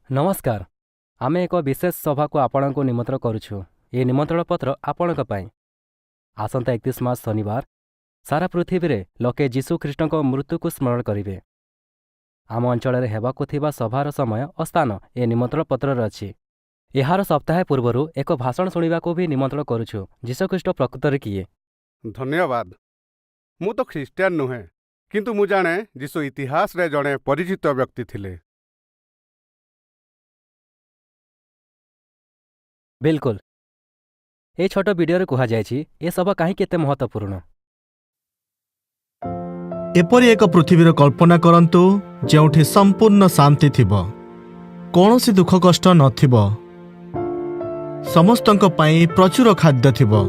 नमस्कार। आमे एक विशेष सभा को आपण को निमंत्रण करुछु। ये निमंत्रण पत्र आपण आसंता 31 मार्च शनिवार सारा पृथ्वी रे लोके जीशु ख्रीष्ट मृत्यु को स्मरण करेंगे। आम अंचल हेबाकु थिबा सभार समय और स्थान ए निमंत्रण पत्र अच्छी। यार सप्ताह पूर्वर एक भाषण शुणा को भी निमंत्रण करुछु। जीशु ख्रीष्ट प्रकृत किए? धन्यवाद। मु तो ख्रीस्टियान नुहे, किंतु मु जाने जीशु इतिहास रे जड़े परिचित व्यक्ति थिले। बिल्कुल। ये छोट वीडियो कह जाए ए सब कहीं केते महत्वपूर्ण। एपरी एक पृथ्वीर कल्पना करंतु जेउठी संपूर्ण शांति थिबो, कोनोसी दुख कष्ट नथिबो, समस्तंक पई प्रचुर खाद्य थिबो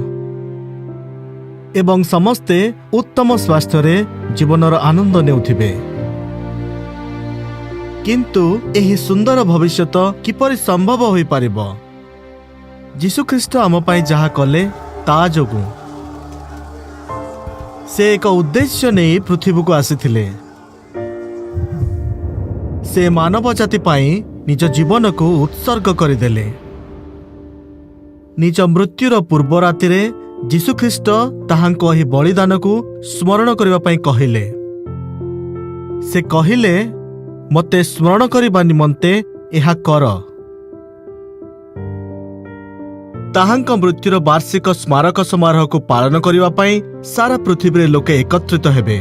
एवं समस्ते उत्तम स्वास्थ्य रे जीवनर आनंद नेउथिबे। किंतु एही सुंदर भविष्यत किपरि संभव होई पारिबो? जीशु ख्रीष्ट आम पाई जहा कले ता जोगु से एक उद्देश्य नहीं पृथ्वी को आसीथिले। से मानव जाति पाई निज जीवन को उत्सर्ग करदेले। निज मृत्युर पूर्व राति रे जीशु ख्रीष्ट ताहांको एही बलिदान को स्मरण करबा पाई कहिले। से कहिले, मते स्मरण करबा निमंते एहा कर। ताहांक मृत्युर वार्षिक स्मारक समारोह को पालन करबा पाई सारा पृथ्वी रे लोके एकत्रित हेबे।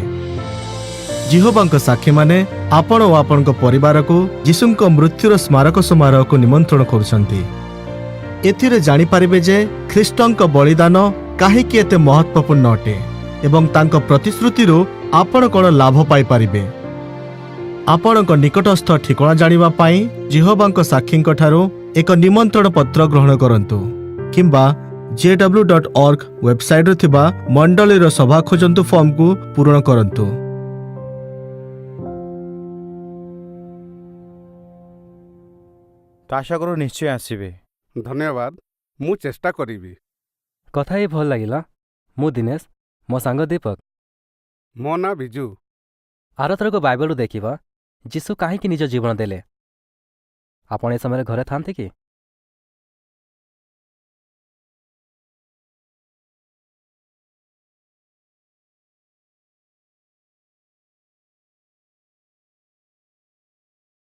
जिहोबांक साक्षी माने आपण ओ आपणक परिवार को जीशुंक मृत्युर स्मारक समारोह को निमंत्रण करुछंती। एथिरे जानि पारिबे जे ख्रीष्टंक बलिदान काहेकि एते महत्वपूर्ण अटे एवं तांक प्रतिश्रुतिरो आपण कोन लाभ पाई पारिबे। आपणक निकटस्थ ठिकाना जानिबा पाई जिहोबांक साक्षींक ठारो एक निमंत्रण पत्र ग्रहण करंतु किंबा jw.org वेबसाइट रे थिबा मंडलीर सभा खोजंतु फॉर्म को पूर्ण करंतु। आशा करू निश्चय आसीबे। धन्यवाद, मु चेष्टा करीबी। कथा ही भल लगिला। मु दिनेश, मो सांग दीपक। मो ना बिजू। आरथर को बाइबल देखिबा जीशु काहे निज जीवन देले। आपण ए समय घरे थांते कि?